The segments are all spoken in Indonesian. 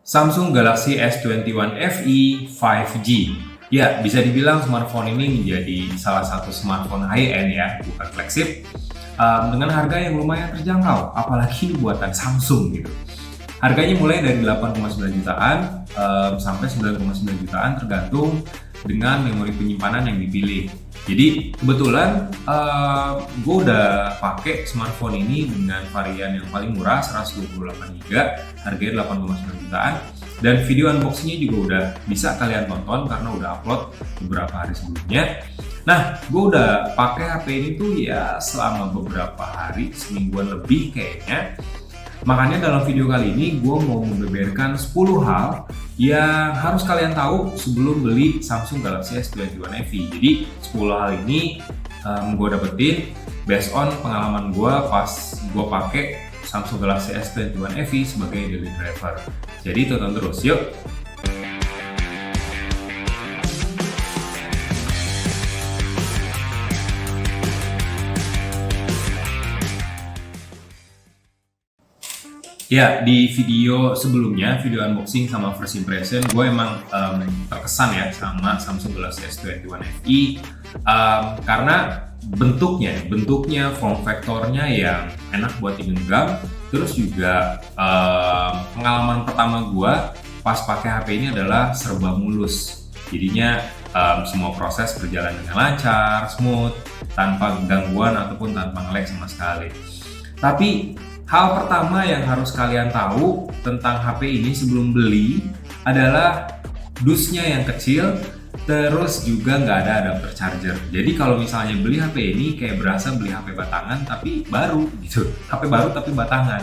Samsung Galaxy S21 FE 5G. Ya, bisa dibilang smartphone ini menjadi salah satu smartphone high-end ya, bukan flagship, dengan harga yang lumayan terjangkau, apalagi buatan Samsung gitu. Harganya mulai dari 8,9 jutaan sampai 9,9 jutaan tergantung dengan memori penyimpanan yang dipilih. Jadi kebetulan gue udah pakai smartphone ini dengan varian yang paling murah 128GB, harganya 8,9 jutaan. Dan video unboxingnya juga udah bisa kalian tonton karena udah upload beberapa hari sebelumnya. Nah, gue udah pakai HP ini tuh ya selama beberapa hari, semingguan lebih kayaknya. Makanya dalam video kali ini gue mau membeberkan 10 hal yang harus kalian tahu sebelum beli Samsung Galaxy S21 FE. Jadi 10 hal ini gue dapetin based on pengalaman gue pas gue pakai Samsung Galaxy S21 FE sebagai daily driver. Jadi tonton terus, yuk! Ya, di video sebelumnya, video unboxing sama first impression, gue emang terkesan ya sama Samsung Galaxy S21 FE karena bentuknya, form factornya yang enak buat digenggam. Terus juga pengalaman pertama gue pas pakai HP ini adalah serba mulus. Jadinya semua proses berjalan dengan lancar, smooth, tanpa gangguan ataupun tanpa nge-lag sama sekali. Tapi hal pertama yang harus kalian tahu tentang HP ini sebelum beli adalah dusnya yang kecil, terus juga nggak ada adapter charger. Jadi kalau misalnya beli HP ini kayak berasa beli HP batangan tapi baru gitu, HP baru tapi batangan.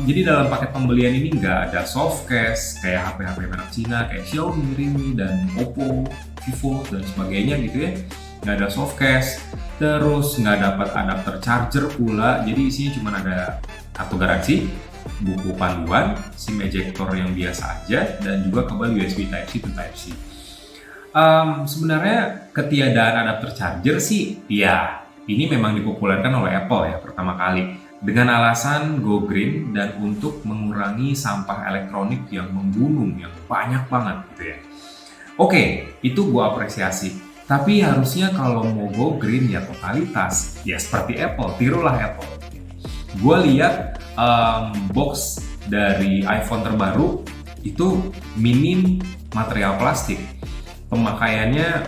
Jadi dalam paket pembelian ini nggak ada soft case kayak HP-HP merek Cina kayak Xiaomi, Realme, dan Oppo, Vivo dan sebagainya gitu ya. Nggak ada soft case, terus nggak dapat adapter charger pula. Jadi isinya cuma ada kartu garansi, buku panduan, SIM ejector yang biasa aja, dan juga kabel USB Type-C to Type-C. Sebenarnya ketiadaan adapter charger sih, ya ini memang dipopulerkan oleh Apple ya pertama kali dengan alasan go green dan untuk mengurangi sampah elektronik yang membunuh yang banyak banget gitu ya. Oke, itu gua apresiasi. Tapi harusnya kalau mau go green ya totalitas, ya seperti Apple, tirulah Apple. Gue lihat box dari iPhone terbaru itu minim material plastik. Pemakaiannya,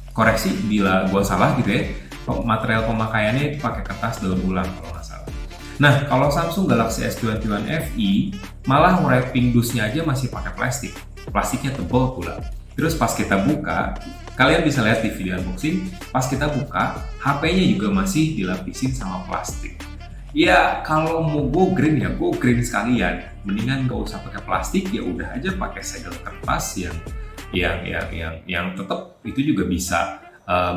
koreksi bila gue salah gitu ya, material pemakaiannya pakai kertas daur ulang kalau nggak salah. Nah, kalau Samsung Galaxy S21 FE malah wrapping dusnya aja masih pakai plastik. Plastiknya tebal pula. Terus pas kita buka, kalian bisa lihat di video unboxing, pas kita buka, HP-nya juga masih dilapisin sama plastik. Ya kalau mau go green ya go green sekalian. Mendingan gak usah pakai plastik, ya udah aja pakai segel kertas yang tetap itu juga bisa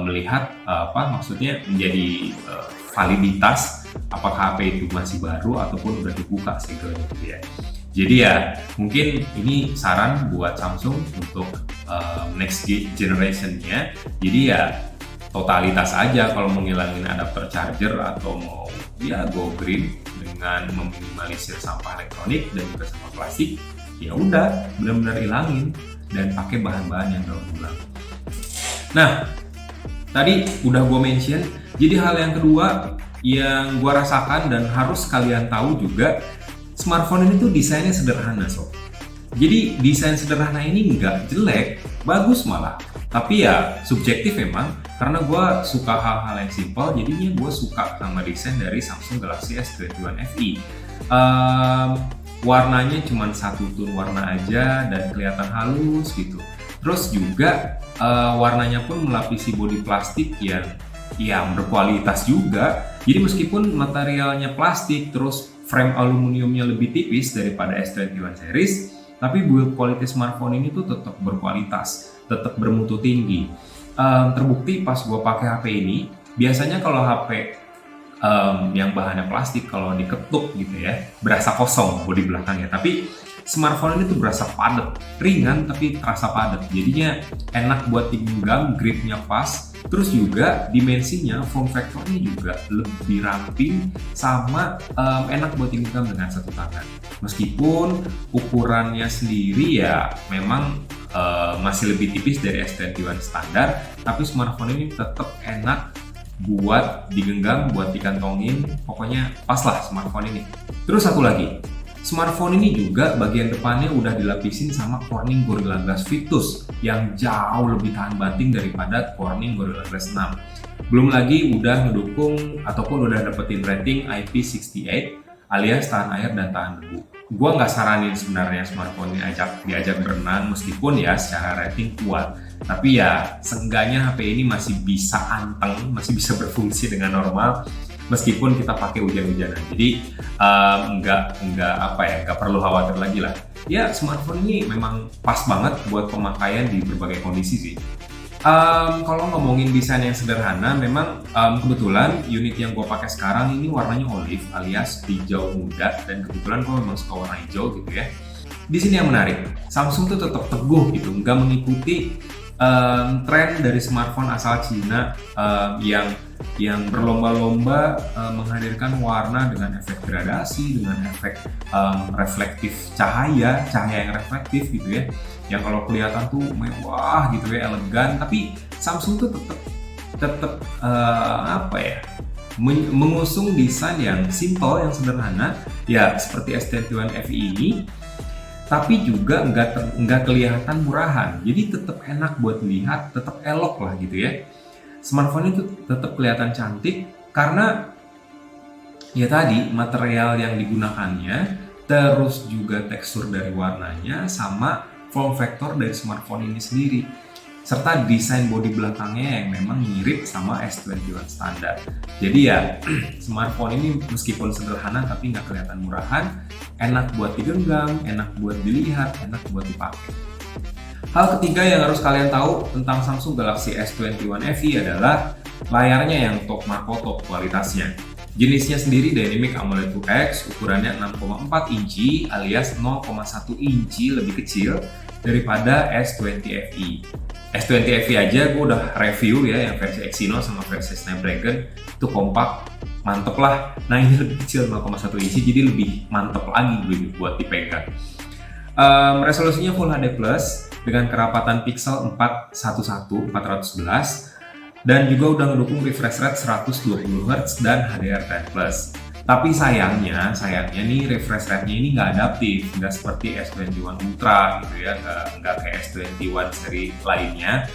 melihat maksudnya menjadi validitas apakah HP itu masih baru ataupun udah dibuka segelnya gitu ya. Jadi ya mungkin ini saran buat Samsung untuk next generation-nya. Jadi ya totalitas aja kalau menghilangin adapter charger atau mau ya go green dengan meminimalisir sampah elektronik dan juga sampah plastik, ya udah benar-benar hilangin dan pakai bahan-bahan yang daur ulang. Nah, tadi udah gue mention. Jadi hal yang kedua yang gue rasakan dan harus kalian tahu juga, smartphone ini tuh desainnya sederhana sob. Jadi desain sederhana ini nggak jelek, bagus malah. Tapi ya subjektif memang, karena gue suka hal-hal yang simpel, jadinya gue suka sama desain dari Samsung Galaxy S21 FE. Warnanya cuma satu tone warna aja dan kelihatan halus gitu. Terus juga warnanya pun melapisi bodi plastik yang berkualitas juga. Jadi meskipun materialnya plastik, terus frame aluminiumnya lebih tipis daripada S21 series, tapi build quality smartphone ini tuh tetap berkualitas, tetap bermutu tinggi. Terbukti pas gue pakai HP ini, biasanya kalau HP yang bahannya plastik kalau diketuk gitu ya, berasa kosong bodi belakangnya. Tapi smartphone ini tuh berasa padat, ringan tapi terasa padat. Jadinya enak buat digenggam, gripnya pas, Terus juga dimensinya, form factornya juga lebih ramping sama enak buat digenggam dengan satu tangan. Meskipun ukurannya sendiri ya memang masih lebih tipis dari S21 standar, tapi smartphone ini tetap enak buat digenggam, buat dikantongin, pokoknya pas lah smartphone ini. Terus satu lagi, smartphone ini juga bagian depannya udah dilapisin sama Corning Gorilla Glass Victus yang jauh lebih tahan banting daripada Corning Gorilla Glass 6. Belum lagi udah ngedukung ataupun udah dapetin rating IP68 alias tahan air dan tahan debu. Gua nggak saranin sebenarnya smartphone ini diajak berenang meskipun ya secara rating kuat. Tapi ya seenggaknya HP ini masih bisa anteng, masih bisa berfungsi dengan normal meskipun kita pakai hujan-hujanan. Jadi nggak perlu khawatir lagi lah. Ya smartphone ini memang pas banget buat pemakaian di berbagai kondisi sih. Kalau ngomongin desain yang sederhana, memang kebetulan unit yang gue pakai sekarang ini warnanya olive alias hijau muda, dan kebetulan gue memang suka warna hijau gitu ya. Di sini yang menarik, Samsung tuh tetap teguh gitu, nggak mengikuti tren dari smartphone asal Cina yang berlomba-lomba menghadirkan warna dengan efek gradasi, dengan efek reflektif cahaya yang reflektif gitu ya, yang kalau kelihatan tuh mewah gitu ya, elegan. Tapi Samsung tuh tetap mengusung desain yang simple, yang sederhana ya seperti S21 FE ini, tapi juga nggak kelihatan murahan, jadi tetap enak buat lihat, tetap elok lah gitu ya. Smartphone itu tetap kelihatan cantik karena ya tadi material yang digunakannya, terus juga tekstur dari warnanya, sama form factor dari smartphone ini sendiri, serta desain bodi belakangnya yang memang mirip sama S21 standar. Jadi ya smartphone ini meskipun sederhana tapi nggak kelihatan murahan, enak buat digenggam, enak buat dilihat, enak buat dipakai. Hal ketiga yang harus kalian tahu tentang Samsung Galaxy S21 FE adalah layarnya yang top kualitasnya. Jenisnya sendiri Dynamic AMOLED 2X, ukurannya 6,4 inci alias 0,1 inci lebih kecil daripada S20 FE. S20 FE aja gue udah review ya, yang versi Exynos sama versi Snapdragon itu kompak, mantep lah. Nah ini lebih kecil 0,1 inci, jadi lebih mantep lagi buat dipegang. Resolusinya Full HD Plus dengan kerapatan pixel 411 dan juga udah ngedukung refresh rate 120 Hz dan HDR10+. Tapi sayangnya nih refresh rate-nya ini nggak adaptif, nggak seperti S21 Ultra gitu ya, nggak kayak S21 seri lainnya.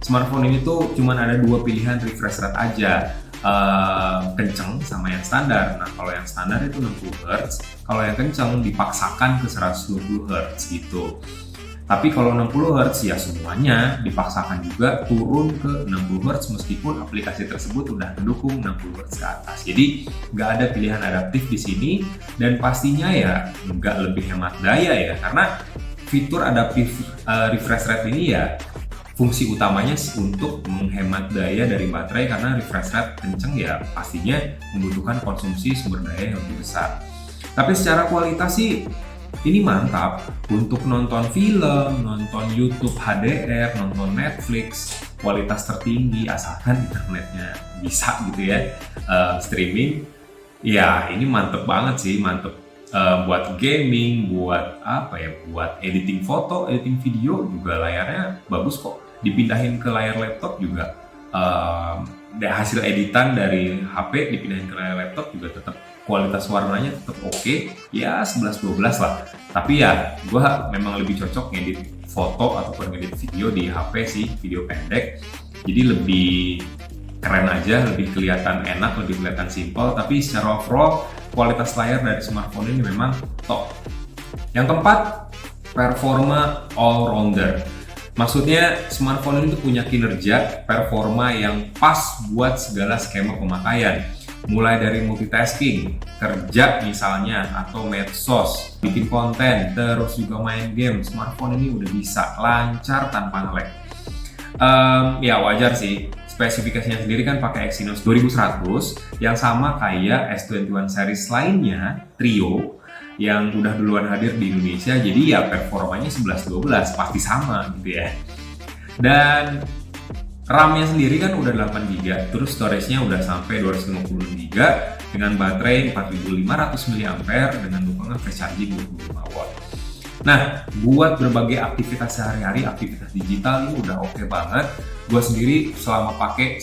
Smartphone ini tuh cuman ada dua pilihan refresh rate aja, kenceng sama yang standar. Nah kalau yang standar itu 60 Hz, kalau yang kenceng dipaksakan ke 120 Hz gitu. Tapi kalau 60 Hz ya semuanya dipaksakan juga turun ke 60 Hz meskipun aplikasi tersebut udah mendukung 60 Hz ke atas. Jadi nggak ada pilihan adaptif di sini, dan pastinya ya nggak lebih hemat daya ya, karena fitur adaptif refresh rate ini ya fungsi utamanya untuk menghemat daya dari baterai, karena refresh rate kenceng ya pastinya membutuhkan konsumsi sumber daya yang lebih besar. Tapi secara kualitas sih ini mantap untuk nonton film, nonton YouTube HDR, nonton Netflix, kualitas tertinggi asalkan internetnya bisa gitu ya, streaming. Ya ini mantep banget sih, mantep buat gaming, buat buat editing foto, editing video juga layarnya bagus kok. Dipindahin ke layar laptop juga, hasil editan dari HP dipindahin ke layar laptop juga tetap kualitas warnanya tetap oke, ya 11-12 lah. Tapi ya gue memang lebih cocok ngedit foto ataupun ngedit video di HP sih, video pendek. Jadi lebih keren aja, lebih kelihatan enak, lebih kelihatan simple. Tapi secara overall kualitas layar dari smartphone ini memang top. Yang keempat, performa all-rounder. Maksudnya smartphone ini tuh punya kinerja performa yang pas buat segala skema pemakaian. Mulai dari multitasking, kerja misalnya, atau medsos, bikin konten, terus juga main game, smartphone ini udah bisa lancar tanpa nge-lag. Ya wajar sih, spesifikasinya sendiri kan pakai Exynos 2100 yang sama kayak S21 series lainnya, Trio, yang udah duluan hadir di Indonesia, jadi ya performanya 11-12 pasti sama gitu ya. Dan RAM-nya sendiri kan udah 8 GB, terus storage-nya udah sampai 256 GB dengan baterai 4500 mAh dengan dukungan fast charging 25 watt. Nah, buat berbagai aktivitas sehari-hari, aktivitas digital ini udah oke banget. Gue sendiri selama pakai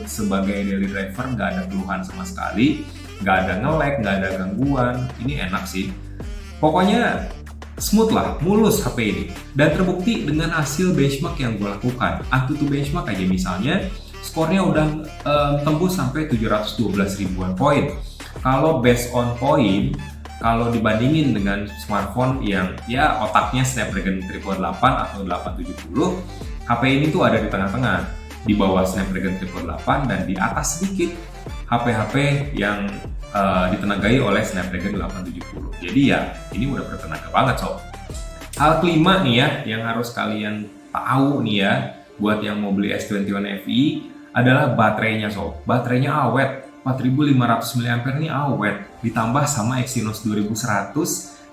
sebagai daily driver nggak ada keluhan sama sekali, nggak ada nge-lag, nggak ada gangguan. Ini enak sih. Pokoknya smooth lah, mulus HP ini. Dan terbukti dengan hasil benchmark yang gue lakukan. AnTuTu benchmark aja misalnya, skornya udah tembus sampai 712 ribuan poin. Kalau based on point, kalau dibandingin dengan smartphone yang ya otaknya Snapdragon 888 atau 870, HP ini tuh ada di tengah-tengah, di bawah Snapdragon 888 dan di atas sedikit HP-HP yang ditenagai oleh Snapdragon 870. Jadi ya ini udah bertenaga banget sob. Hal kelima nih ya yang harus kalian tahu nih ya buat yang mau beli S21 FE adalah baterainya sob. Baterainya awet, 4500 mAh ini awet, ditambah sama Exynos 2100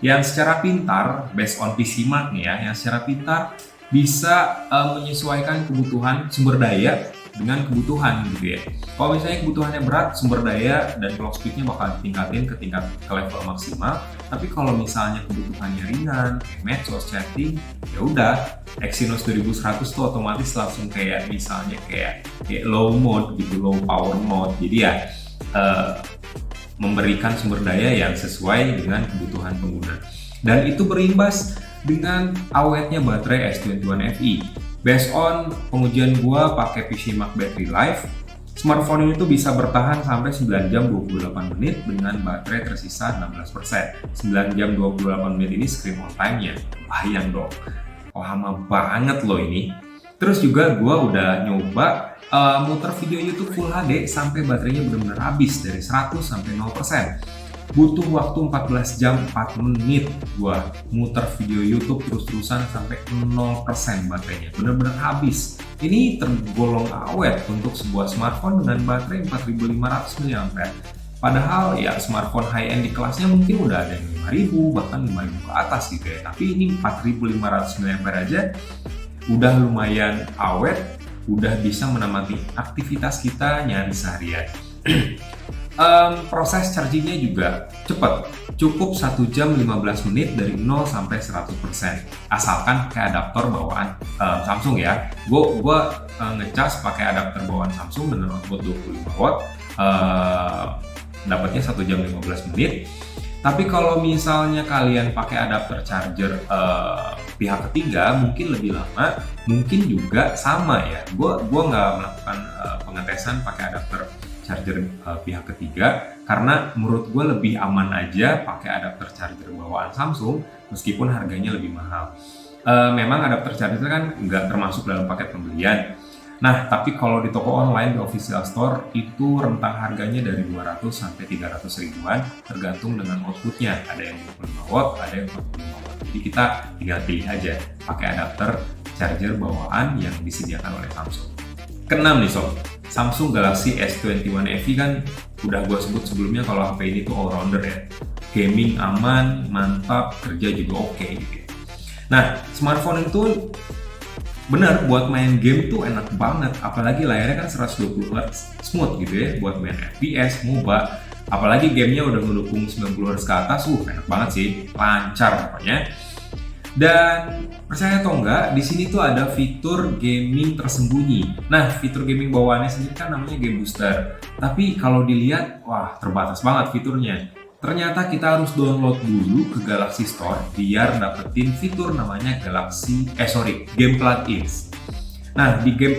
yang secara pintar, based on PCMark nih ya, yang secara pintar bisa menyesuaikan kebutuhan sumber daya dengan kebutuhan gitu ya. Kalau misalnya kebutuhannya berat, sumber daya dan clock speed-nya bakal ditingkatin ke level maksimal. Tapi kalau misalnya kebutuhannya ringan, kayak medsos, chatting, ya udah Exynos 2100 tuh otomatis langsung kayak misalnya kayak low mode gitu, low power mode. Jadi ya memberikan sumber daya yang sesuai dengan kebutuhan pengguna. Dan itu berimbas dengan awetnya baterai S21 FE. Based on pengujian gua pakai PCMark Battery Life, smartphone ini tuh bisa bertahan sampai 9 jam 28 menit dengan baterai tersisa 16%. 9 jam 28 menit ini screen on time-nya. Bayang dong, lama banget loh ini. Terus juga gua udah nyoba muter video YouTube Full HD sampai baterainya benar-benar habis dari 100 sampai 0%. Butuh waktu 14 jam 4 menit gua muter video YouTube terus-terusan sampai 0% baterainya, benar-benar habis. Ini tergolong awet untuk sebuah smartphone dengan baterai 4500 mAh. Padahal ya smartphone high-end di kelasnya mungkin udah ada yang 5000 bahkan 5000 ke atas gitu ya. Tapi ini 4500 mAh aja udah lumayan awet, udah bisa menemani aktivitas kita nyari seharian. Proses chargingnya juga cepat, cukup 1 jam 15 menit dari 0 sampai 100%, asalkan pakai adaptor bawaan Samsung ya. Gue ngecas pakai adaptor bawaan Samsung dengan output 25 watt, dapatnya 1 jam 15 menit. Tapi kalau misalnya kalian pakai adapter charger pihak ketiga mungkin lebih lama, mungkin juga sama ya. Gue nggak melakukan pengetesan pakai adapter charger pihak ketiga karena menurut gue lebih aman aja pakai adapter charger bawaan Samsung meskipun harganya lebih mahal. Memang adapter charger kan nggak termasuk dalam paket pembelian. Nah, tapi kalau di toko online di official store itu rentang harganya dari 200 sampai 300 ribuan tergantung dengan outputnya. Ada yang 25 watt, ada yang 45 watt. Jadi kita tinggal pilih aja pakai adapter charger bawaan yang disediakan oleh Samsung. Keenam nih sob, Samsung Galaxy S21 FE kan udah gue sebut sebelumnya kalau HP ini tuh all-rounder ya. Gaming aman, mantap, kerja juga oke gitu ya. Nah, smartphone itu bener buat main game tuh enak banget, apalagi layarnya kan 120 Hz smooth gitu ya buat main FPS, MOBA. Apalagi gamenya udah mendukung 90 Hz ke atas, enak banget sih, lancar pokoknya. Dan percaya atau enggak, di sini tuh ada fitur gaming tersembunyi. Nah, fitur gaming bawaannya sendiri kan namanya Game Booster. Tapi kalau dilihat, wah terbatas banget fiturnya. Ternyata kita harus download dulu ke Galaxy Store biar dapetin fitur namanya Game Plugins. Nah, di Game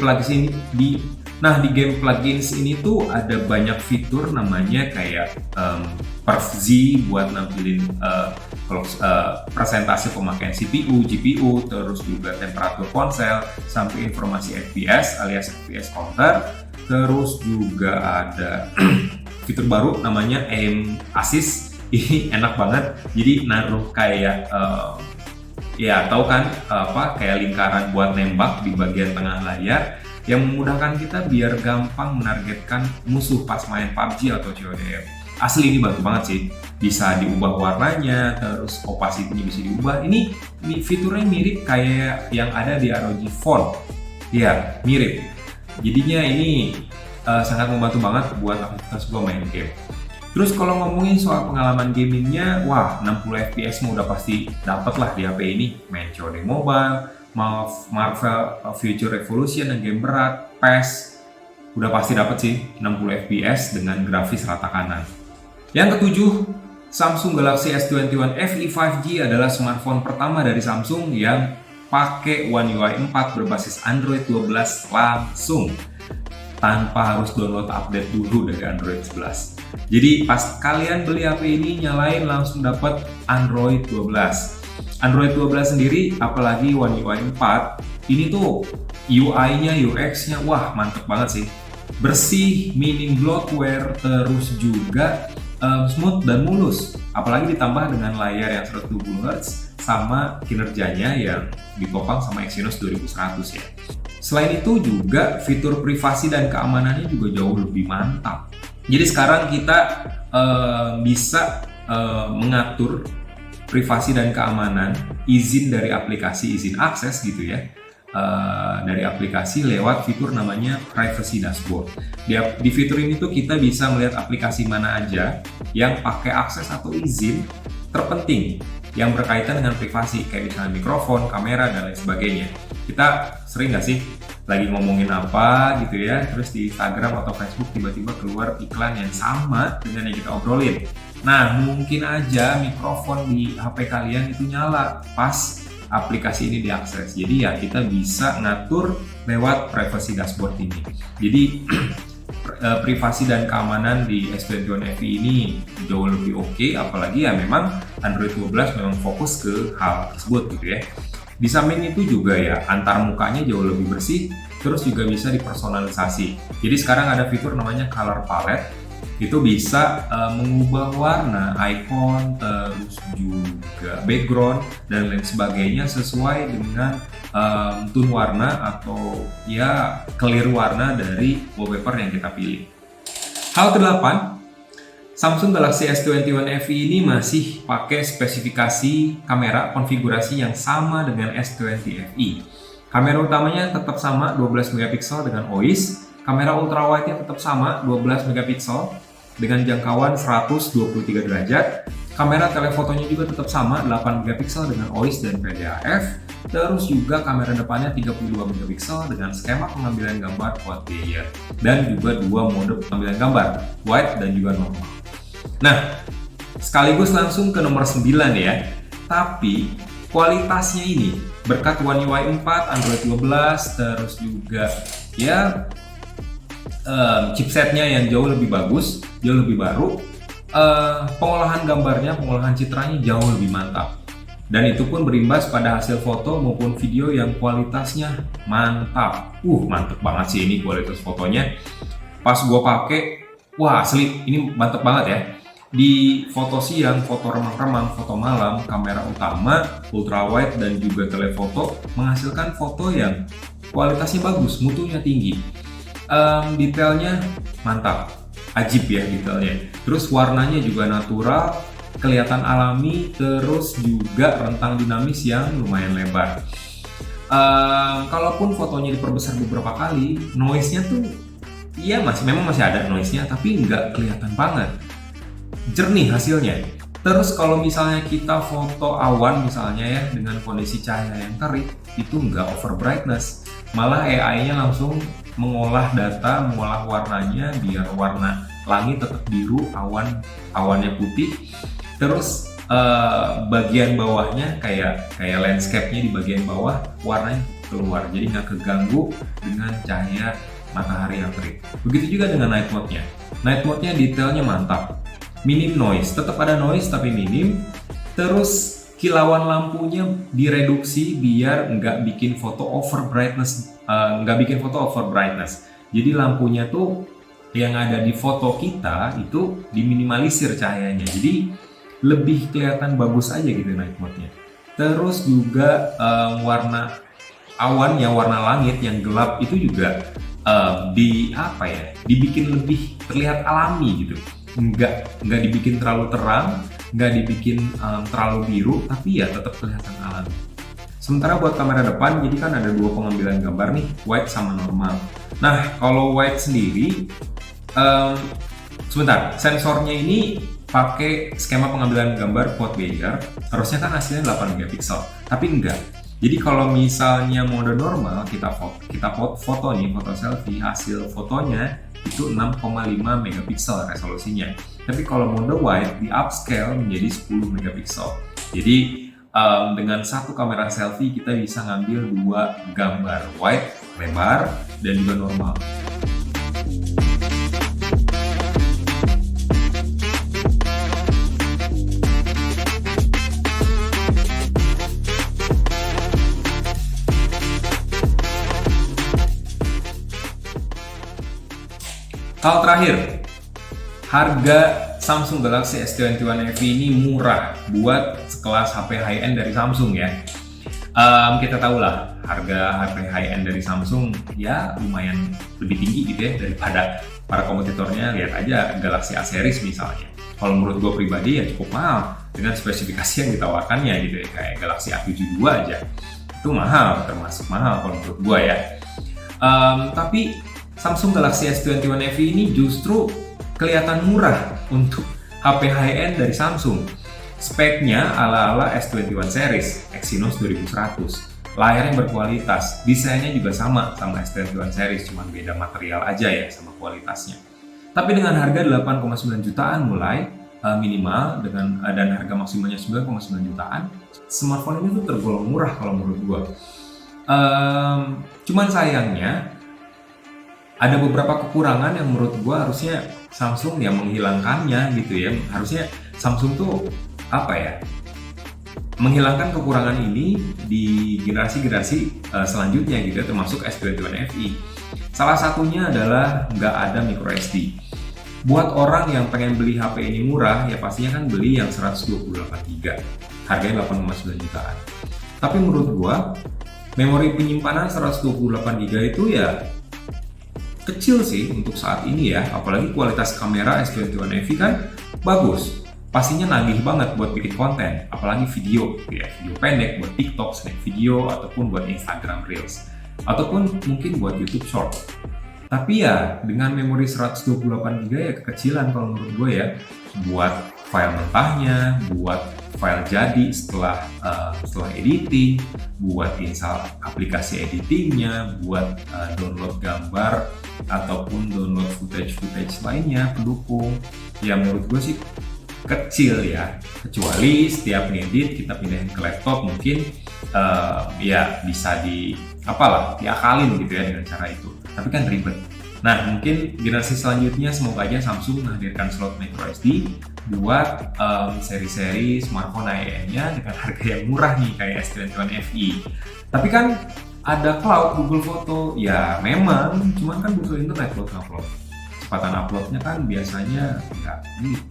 Plugins ini tuh ada banyak fitur namanya kayak Perf-Z buat nampilin presentasi pemakaian CPU, GPU, terus juga temperatur ponsel, sampai informasi FPS alias FPS counter. Terus juga ada fitur baru namanya Aim Assist. Ini enak banget. Jadi naruh kayak ya tahu kan kayak lingkaran buat nembak di bagian tengah layar yang memudahkan kita biar gampang menargetkan musuh pas main PUBG atau COD. Asli ini bantu banget sih. Bisa diubah warnanya, terus opacity-nya bisa diubah. Ini fiturnya mirip kayak yang ada di ROG Phone. Ya, mirip. Jadinya ini sangat membantu banget buat aktivitas gue main game. Terus kalau ngomongin soal pengalaman gamingnya, wah 60 fps mah udah pasti dapet lah di HP ini. Main COD Mobile, Marvel Future Revolution yang game berat, PES, udah pasti dapet sih 60 fps dengan grafis rata kanan. Yang ketujuh, Samsung Galaxy S21 FE 5G adalah smartphone pertama dari Samsung yang pakai One UI 4 berbasis Android 12 langsung, tanpa harus download update dulu dari Android 11. Jadi pas kalian beli HP ini, nyalain langsung dapat Android 12. Android 12 sendiri, apalagi One UI 4, ini tuh UI-nya, UX-nya, wah mantep banget sih. Bersih, minim bloatware, terus juga smooth dan mulus. Apalagi ditambah dengan layar yang 120Hz sama kinerjanya yang ditopang sama Exynos 2100 ya. Selain itu juga fitur privasi dan keamanannya juga jauh lebih mantap. Jadi sekarang kita bisa mengatur privasi dan keamanan, izin dari aplikasi, izin akses gitu ya, dari aplikasi lewat fitur namanya Privacy Dashboard. Di fitur ini tuh kita bisa melihat aplikasi mana aja yang pakai akses atau izin terpenting yang berkaitan dengan privasi, kayak misalnya mikrofon, kamera, dan lain sebagainya. Kita sering nggak sih lagi ngomongin apa gitu ya, terus di Instagram atau Facebook tiba-tiba keluar iklan yang sama dengan yang kita obrolin. Nah, mungkin aja mikrofon di HP kalian itu nyala pas aplikasi ini diakses. Jadi ya kita bisa ngatur lewat Privacy Dashboard ini. Jadi privasi dan keamanan di S21 FE ini jauh lebih oke, apalagi ya memang Android 12 memang fokus ke hal tersebut gitu ya. Di samping itu juga ya antar mukanya jauh lebih bersih, terus juga bisa dipersonalisasi. Jadi sekarang ada fitur namanya Color Palette, itu bisa mengubah warna, icon, terus juga background dan lain sebagainya sesuai dengan tone warna atau ya clear warna dari wallpaper yang kita pilih. Hal ke-8, Samsung Galaxy S21 FE ini masih pakai spesifikasi kamera konfigurasi yang sama dengan S20 FE. Kamera utamanya tetap sama 12 megapiksel dengan OIS, kamera ultrawide-nya tetap sama 12 megapiksel dengan jangkauan 123 derajat, kamera telefotonya juga tetap sama 8 megapiksel dengan OIS dan PDAF, terus juga kamera depannya 32 megapiksel dengan skema pengambilan gambar quad layer, dan juga dua mode pengambilan gambar, wide dan juga normal. Nah, sekaligus langsung ke nomor 9 ya. Tapi kualitasnya ini berkat One UI 4, Android 12, terus juga ya chipsetnya yang jauh lebih bagus, jauh lebih baru, pengolahan gambarnya, pengolahan citranya jauh lebih mantap. Dan itu pun berimbas pada hasil foto maupun video yang kualitasnya mantap. Mantep banget sih ini kualitas fotonya. Pas gua pakai, wah asli ini mantep banget ya. Di foto siang, foto remang-remang, foto malam, kamera utama, ultrawide dan juga telefoto menghasilkan foto yang kualitasnya bagus, mutunya tinggi. Detailnya mantap, ajib ya detailnya. Terus warnanya juga natural, kelihatan alami, terus juga rentang dinamis yang lumayan lebar. Kalaupun fotonya diperbesar beberapa kali, noise-nya tuh iya memang masih ada noise-nya, tapi nggak kelihatan banget. Jernih hasilnya. Terus kalau misalnya kita foto awan misalnya ya dengan kondisi cahaya yang terik, itu nggak over brightness, malah AI-nya langsung mengolah data, mengolah warnanya biar warna langit tetap biru, awannya putih. Terus bagian bawahnya kayak landscape-nya di bagian bawah warnanya keluar, jadi nggak keganggu dengan cahaya matahari yang terik. Begitu juga dengan night mode-nya. Night mode-nya detailnya mantap. Minim noise, tetap ada noise tapi minim. Terus kilauan lampunya direduksi biar nggak bikin foto over brightness, Jadi lampunya tuh yang ada di foto kita itu diminimalisir cahayanya, jadi lebih kelihatan bagus aja gitu night mode-nya. Terus juga warna awan yang warna langit yang gelap itu juga dibikin lebih terlihat alami gitu. Nggak dibikin terlalu terang, nggak dibikin terlalu biru, tapi ya tetap kelihatan alami. Sementara buat kamera depan, jadi kan ada dua pengambilan gambar nih, wide sama normal. Nah, kalau wide sendiri, sebentar, sensornya ini pakai skema pengambilan gambar quad Bayer, harusnya kan hasilnya 8 megapiksel, tapi enggak. Jadi kalau misalnya mode normal, kita foto nih, foto selfie, hasil fotonya itu 6,5 megapiksel resolusinya. Tapi kalau mode wide di upscale menjadi 10 megapiksel. Jadi dengan satu kamera selfie kita bisa ngambil dua gambar, wide, lebar, dan juga normal. Hal terakhir, harga Samsung Galaxy S21 FE ini murah buat sekelas HP high-end dari Samsung ya. Kita tahu lah harga HP high-end dari Samsung ya lumayan lebih tinggi gitu ya daripada para kompetitornya. Lihat aja Galaxy A series misalnya. Kalau menurut gue pribadi ya cukup mahal dengan spesifikasi yang ditawarkannya gitu ya, kayak Galaxy A72 aja. Itu mahal, termasuk mahal kalau menurut gue ya. Tapi Samsung Galaxy S21 FE ini justru kelihatan murah untuk HP high-end dari Samsung. Speknya ala-ala S21 series, Exynos 2100. Layar yang berkualitas, desainnya juga sama S21 series, cuma beda material aja ya sama kualitasnya. Tapi dengan harga 8,9 jutaan mulai minimal dan harga maksimalnya 9,9 jutaan, smartphone ini tuh tergolong murah kalau menurut gua. Cuman sayangnya ada beberapa kekurangan yang menurut gua harusnya Samsung yang menghilangkannya gitu ya. Harusnya Samsung tuh menghilangkan kekurangan ini di generasi-generasi selanjutnya gitu ya, termasuk S21 FE. Salah satunya adalah nggak ada microSD. Buat orang yang pengen beli HP ini murah, ya pastinya kan beli yang 128GB, harganya 8,9 jutaan. Tapi menurut gua, memori penyimpanan 128GB itu ya kecil sih untuk saat ini ya, apalagi kualitas kamera S21 FE kan bagus. Pastinya nagih banget buat bikin konten, apalagi video ya, video pendek buat TikTok, snack video, ataupun buat Instagram Reels, ataupun mungkin buat YouTube Short. Tapi ya dengan memori 128GB ya kekecilan kalau menurut gue ya, buat file mentahnya, buat file jadi setelah editing, buat install aplikasi editingnya, buat download gambar ataupun download footage lainnya pendukung. Ya menurut gue sih kecil ya, kecuali setiap ngedit kita pindahin ke laptop mungkin ya bisa diakalin gitu ya dengan cara itu, tapi kan ribet. Nah mungkin generasi selanjutnya semoga aja Samsung menghadirkan slot microSD buat seri-seri smartphone high-end-nya dengan harga yang murah nih kayak S21 FE. Tapi kan ada cloud Google Foto, ya memang, cuman kan butuh internet buat upload. Kecepatan uploadnya kan biasanya nggak gitu.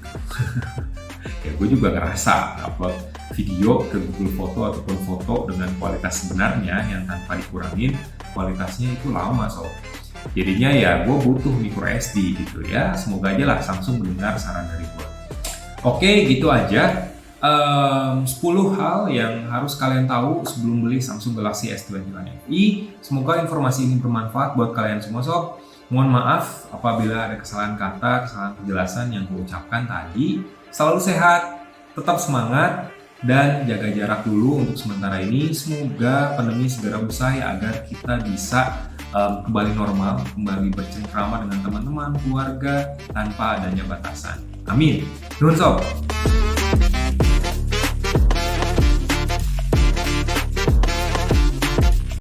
Ya gue juga ngerasa upload video ke Google Foto ataupun foto dengan kualitas sebenarnya yang tanpa dikurangin kualitasnya itu lama jadinya ya gue butuh microSD gitu ya. Semoga aja lah Samsung mendengar saran dari gue. Oke, gitu aja 10 hal yang harus kalian tahu sebelum beli Samsung Galaxy S21 FE. Semoga informasi ini bermanfaat buat kalian semua sob. Mohon maaf apabila ada kesalahan kata, kesalahan penjelasan yang gue ucapkan tadi. Selalu sehat, tetap semangat, dan jaga jarak dulu untuk sementara ini. Semoga pandemi segera usai agar kita bisa kembali normal, kembali bercengkrama dengan teman-teman, keluarga tanpa adanya batasan. Amin. Nuhun sob.